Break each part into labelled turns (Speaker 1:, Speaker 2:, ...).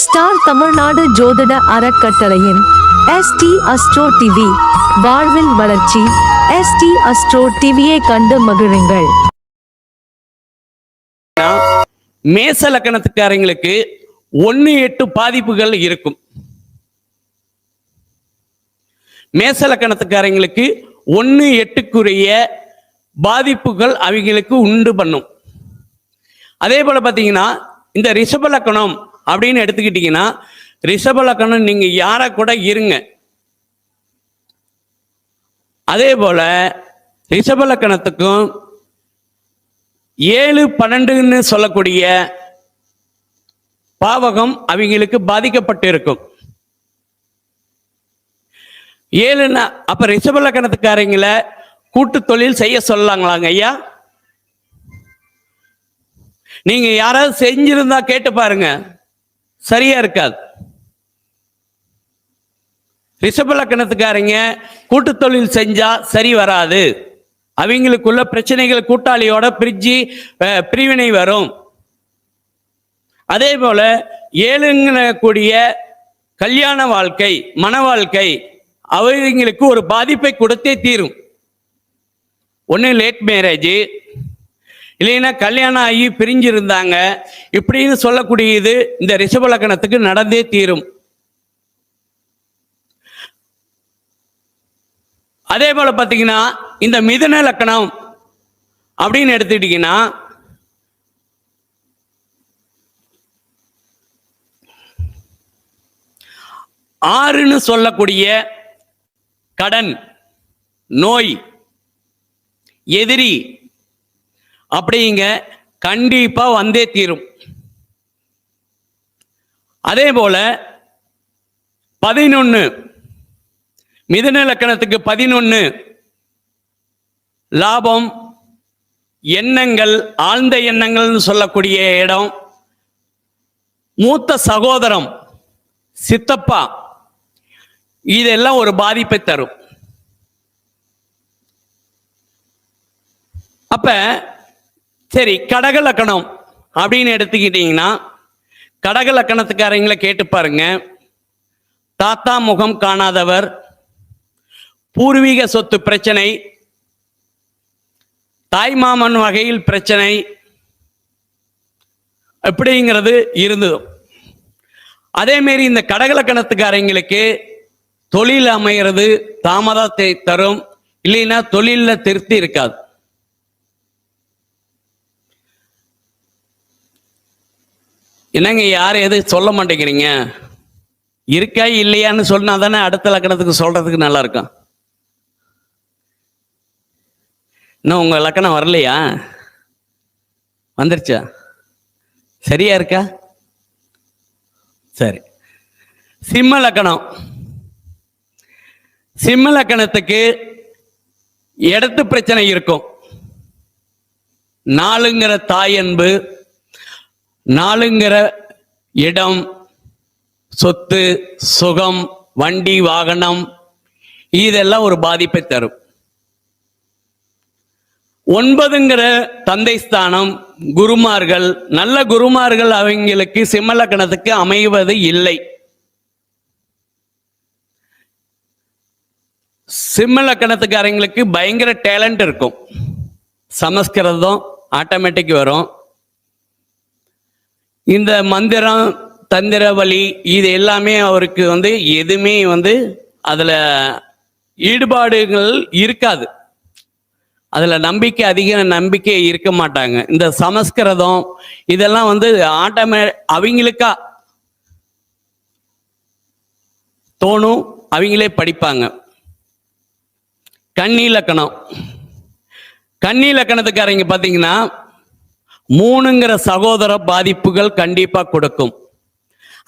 Speaker 1: Star Tamil Nadu ஜோதிட அறக்கட்டளையின் ST astro TV வாழ்வில் வளர்ச்சி. ST அஸ்ட்ரோ டிவியை கண்டு மகிழுங்கள்.
Speaker 2: மேச லக்கணத்துக்காரங்களுக்கு 1-8 பாதிப்புகள் இருக்கும். மேச லக்கணத்துக்காரங்களுக்கு 1-8க்குரிய பாதிப்புகள் அவங்களுக்கு உண்டு பண்ணும். அதே போல பார்த்தீங்கன்னா இந்த ரிஷப லக்கணம் அப்படின்னு எடுத்துக்கிட்டீங்கன்னா, ரிஷப லக்கணம் நீங்க யார கூட இருங்க. அதே போல ரிஷப லக்கணத்துக்கும் 7-12ன்னு சொல்லக்கூடிய பாவகம் அவங்களுக்கு பாதிக்கப்பட்டு இருக்கும். 7ன்னா அப்ப ரிஷப லக்கணத்துக்காரங்களை கூட்டு தொழில் செய்ய சொல்லலாங்களாங்க ஐயா? நீங்க யாராவது செஞ்சிருந்தா கேட்டு பாருங்க, சரியா இருக்காது. ரிஷப லக்கணத்துக்காரங்க கூட்டு தொழில் செஞ்சா சரி வராது. அவங்களுக்குள்ள பிரச்சனைகள் கூட்டாளியோட பிரிவினை வரும். அதே போல 7ங்கக்கூடிய கல்யாண வாழ்க்கை, மன வாழ்க்கை அவங்களுக்கு ஒரு பாதிப்பை கொடுத்தே தீரும். ஒன்று லேட் மேரேஜ், இல்லைன்னா கல்யாணம் ஆகி பிரிஞ்சிருந்தாங்க, இப்படின்னு சொல்லக்கூடியது இந்த ரிஷப லக்கணத்துக்கு நடந்தே தீரும். அதே போல பார்த்தீங்கன்னா இந்த மிதுன லக்கணம் அப்படின்னு எடுத்துக்கிட்டீங்கன்னா, ஆறுன்னு சொல்லக்கூடிய கடன், நோய், எதிரி அப்படிங்க கண்டிப்பா வந்தே தீரும். அதே போல 11 மிதுன லக்கணத்துக்கு 11 லாபம், எண்ணங்கள், ஆழ்ந்த எண்ணங்கள்னு சொல்லக்கூடிய இடம், மூத்த சகோதரம், சித்தப்பா, இதெல்லாம் ஒரு பாதிப்பை தரும். அப்ப சரி, கடக லக்கணம் அப்படின்னு எடுத்துக்கிட்டீங்கன்னா, கடக லக்கணத்துக்காரங்களை கேட்டு பாருங்க. தாத்தா முகம் காணாதவர், பூர்வீக சொத்து பிரச்சனை, தாய்மாமன் வகையில் பிரச்சனை எப்படிங்கிறது இருந்தது. அதே மாரி இந்த கடக லக்கணத்துக்காரங்களுக்கு தொழில் அமைகிறது தாமதத்தை தரும், இல்லைன்னா தொழில திருப்தி இருக்காது. என்னங்க யார் எது சொல்ல மாட்டேங்கிறீங்க? இருக்கா இல்லையான்னு சொன்னா தானே அடுத்த லக்கணத்துக்கு சொல்றதுக்கு நல்லா இருக்கும். இன்னும் உங்க லக்கணம் வரலையா? வந்துருச்சா? சரியா இருக்கா? சரி. சிம்ம லக்கணம், சிம்ம லக்கணத்துக்கு இடத்து பிரச்சனை இருக்கும். 4ங்கிற தாய் அன்பு, 4ங்கிற இடம், சொத்து, சுகம், வண்டி, வாகனம், இதெல்லாம் ஒரு பாதிப்பை தரும். 9ங்கிற தந்தை ஸ்தானம், குருமார்கள், நல்ல குருமார்கள் அவங்களுக்கு சிம்ம லக்கணத்துக்கு அமைவது இல்லை. சிம்ம லக்கணத்துக்காரங்களுக்கு பயங்கர டேலண்ட் இருக்கும். சமஸ்கிருதம் ஆட்டோமேட்டிக் வரும். இந்த மந்திரம், தந்திர வழி, இது எல்லாமே அவருக்கு எதுவுமே அதுல ஈடுபாடுகள் இருக்காது. அதுல அதிக நம்பிக்கை இருக்க மாட்டாங்க. இந்த சமஸ்கிருதம் இதெல்லாம் அவங்களுக்கா தோணும், அவங்களே படிப்பாங்க. கன்னி லக்கணம், கன்னி லக்கணத்துக்காரங்க பார்த்தீங்கன்னா 3ங்கிற சகோதர பாதிப்புகள் கண்டிப்பா கொடுக்கும்.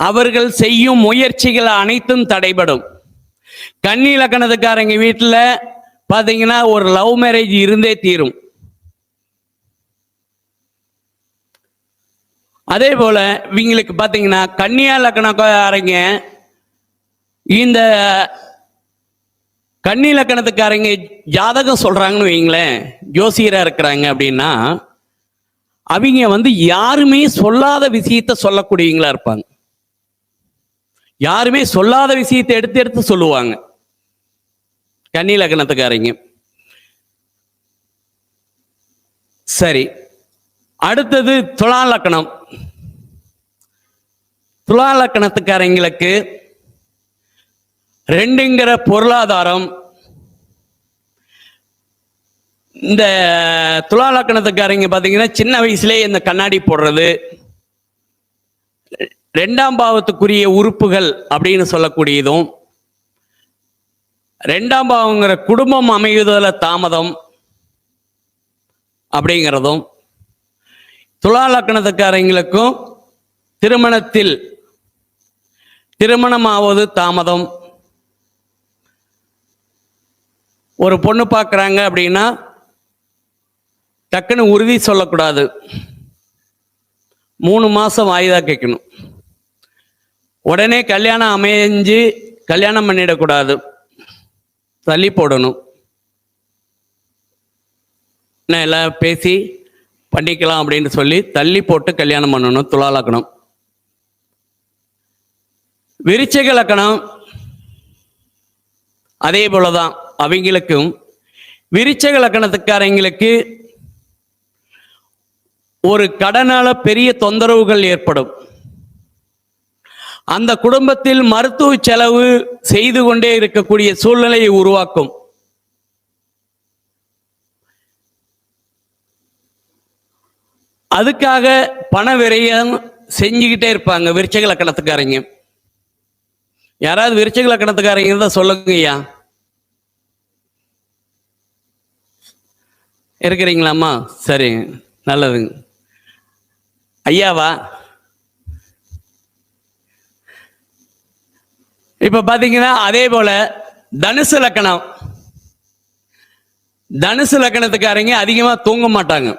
Speaker 2: அவர்கள் செய்யும் முயற்சிகள் அனைத்தும் தடைபடும். கன்னி லக்கணத்துக்காரங்க வீட்டில் பார்த்தீங்கன்னா ஒரு லவ் மேரேஜ் இருந்தே தீரும். அதே போல இவங்களுக்கு பார்த்தீங்கன்னா கன்னியா லக்கணக்காரங்க, இந்த கன்னி லக்கணத்துக்காரங்க ஜாதகம் சொல்றாங்கன்னு வைங்களேன், ஜோசியரா இருக்கிறாங்க அப்படின்னா, அவங்க யாருமே சொல்லாத விஷயத்த சொல்லக்கூடியவங்களா இருப்பாங்க. யாருமே சொல்லாத விஷயத்தை எடுத்து எடுத்து சொல்லுவாங்க கன்னி லக்னத்துக்காரங்க. சரி, அடுத்தது துலா லக்னம். துலா லக்னத்துக்காரங்களுக்கு 2ங்கிற பொருளாதாரம். இந்த துலா லக்னத்துக்காரங்க பார்த்தீங்கன்னா சின்ன வயசுலேயே இந்த கண்ணாடி போடுறது, 2ஆம் பாவத்துக்குரிய உறுப்புகள் அப்படின்னு சொல்லக்கூடியதும், 2ஆம் பாவங்கிற குடும்பம் அமைவதில் தாமதம் அப்படிங்கிறதும், துலா லக்னத்துக்காரங்களுக்கும் திருமணத்தில் திருமணமாவது தாமதம். ஒரு பொண்ணு பார்க்குறாங்க அப்படின்னா டக்குன்னு உறுதி சொல்லக்கூடாது, 3 மாதம் வாய்தா கேட்கணும். உடனே கல்யாணம் அமைஞ்சு கல்யாணம் பண்ணிடக்கூடாது, தள்ளி போடணும். நான் எல்லாம் பேசி பண்ணிக்கலாம் அப்படின்னு சொல்லி தள்ளி போட்டு கல்யாணம் பண்ணணும் துலா லக்னம். விருச்சிக லக்னம் அதே போலதான். அவங்களுக்கும் விருச்சிக லக்னத்துக்காரங்களுக்கு ஒரு கடனால பெரிய தொந்தரவுகள் ஏற்படும். அந்த குடும்பத்தில் மருத்துவ செலவு செய்து கொண்டே இருக்கக்கூடிய சூழ்நிலையை உருவாக்கும். அதுக்காக பண விரயம் செஞ்சுக்கிட்டே இருப்பாங்க விருச்சிக லக்னத்துக்காரங்க. யாராவது விருச்சிக லக்னத்துக்காரங்க இருந்தா சொல்லுங்க ஐயா. இருக்கிறீங்களாம்மா? சரி, நல்லதுங்க. ஐயாவா? இப்ப பாத்தீங்கன்னா அதே போல தனுசு லக்னம். தனுசு லக்னத்துக்காரங்க அதிகமா தூங்க மாட்டாங்க.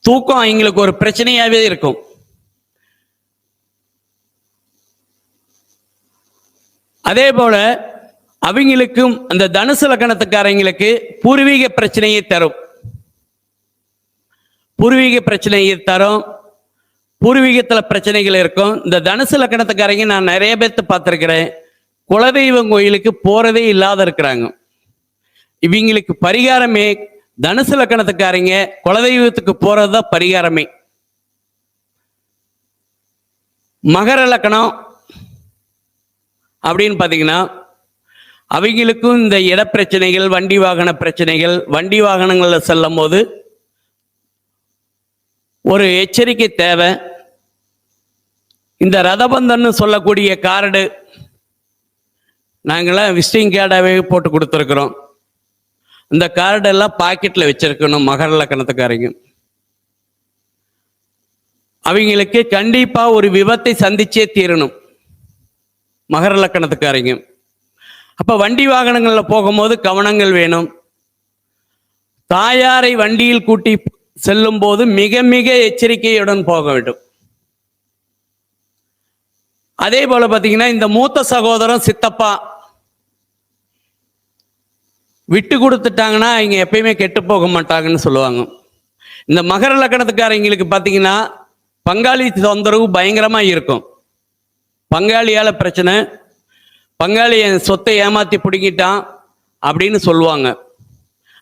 Speaker 2: தூக்கம் அவங்களுக்கு ஒரு பிரச்சனையாவே இருக்கும். அதே போல அவங்களுக்கும் அந்த தனுசு லக்னத்துக்காரங்களுக்கு பூர்வீக பிரச்சனையை தரும். பூர்வீக பிரச்சனையை தரும். பூர்வீகத்தில் பிரச்சனைகள் இருக்கும். இந்த தனுசு லக்னத்துக்காரங்க நான் நிறைய பேர்த்து பார்த்துருக்கிறேன், குலதெய்வம் கோயிலுக்கு போறதே இல்லாத இருக்கிறாங்க. இவங்களுக்கு பரிகாரமே தனுசு லக்னத்துக்காரங்க குலதெய்வத்துக்கு போறதுதான் பரிகாரமே. மகர லக்னம் அப்படின்னு பார்த்தீங்கன்னா அவங்களுக்கும் இந்த இடப்பிரச்சனைகள், வண்டி வாகன பிரச்சனைகள், வண்டி வாகனங்களில் செல்லும் போது ஒரு எச்சரிக்கை தேவை. இந்த ரதபந்தன்னு சொல்லக்கூடிய கார்டு நாங்களாம் விசிட்டிங் கார்டாகவே போட்டு கொடுத்துருக்குறோம். இந்த கார்டெல்லாம் பாக்கெட்டில் வச்சிருக்கணும் மகர லக்னத்துக்காரங்க. அவங்களுக்கு கண்டிப்பாக ஒரு விபத்தை சந்திச்சே தீரணும் மகர லக்னத்துக்காரங்க. அப்போ வண்டி வாகனங்களில் போகும்போது கவனங்கள் வேணும். தாயாரை வண்டியில் கூட்டி செல்லும் போது மிக மிக எச்சரிக்கையுடன் போக வேண்டும். அதே போல பார்த்தீங்கன்னா இந்த மூத்த சகோதரன் சித்தப்பா விட்டு கொடுத்துட்டாங்கன்னா அவங்க எப்பயுமே கெட்டு போக மாட்டாங்கன்னு சொல்லுவாங்க. இந்த மகர லக்னத்துக்காரங்களுக்கு பார்த்தீங்கன்னா பங்காளி தொந்தரவு பயங்கரமாக இருக்கும். பங்காளியால் பிரச்சனை, பங்காளி என் சொத்தை ஏமாற்றி பிடிக்கிட்டான் அப்படின்னு சொல்லுவாங்க.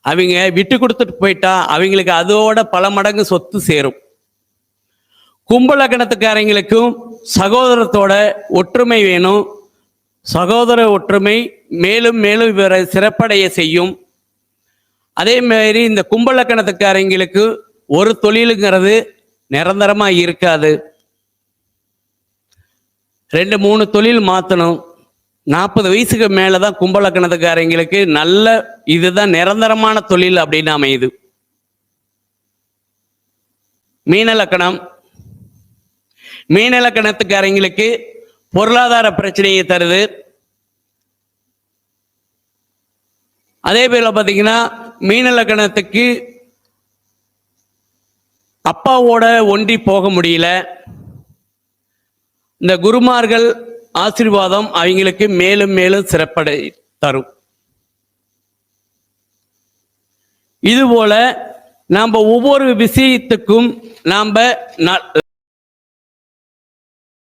Speaker 2: அவங்க விட்டு கொடுத்துட்டு போயிட்டா அவங்களுக்கு அதோட பல மடங்கு சொத்து சேரும். கும்ப லக்னத்துக்காரங்களுக்கும் சகோதரத்தோட ஒற்றுமை வேணும். சகோதர ஒற்றுமை மேலும் மேலும் இவரை சிறப்படைய செய்யும். அதே மாதிரி இந்த கும்ப லக்னத்துக்காரங்களுக்கு ஒரு தொழிலுங்கிறது நிரந்தரமாக இருக்காது. 2-3 தொழில் மாற்றணும். 40 வயசுக்கு மேலே தான் கும்ப லக்னத்துக்காரங்களுக்கு நல்ல இதுதான் நிரந்தரமான தொழில் அப்படின்னு அமையுது. மீன லக்னம். மீன லக்னத்துக்காரங்களுக்கு பொருளாதார பிரச்சனையை தருது. அதே போல பார்த்தீங்கன்னா மீன லக்னத்துக்கு அப்பாவோட ஒன்றி போக முடியல. இந்த குருமார்கள் ஆசீர்வாதம் அவங்களுக்கு மேலும் மேலும் சிறப்படை தரும். இதுபோல நாம் ஒவ்வொரு விஷயத்துக்கும் நாம்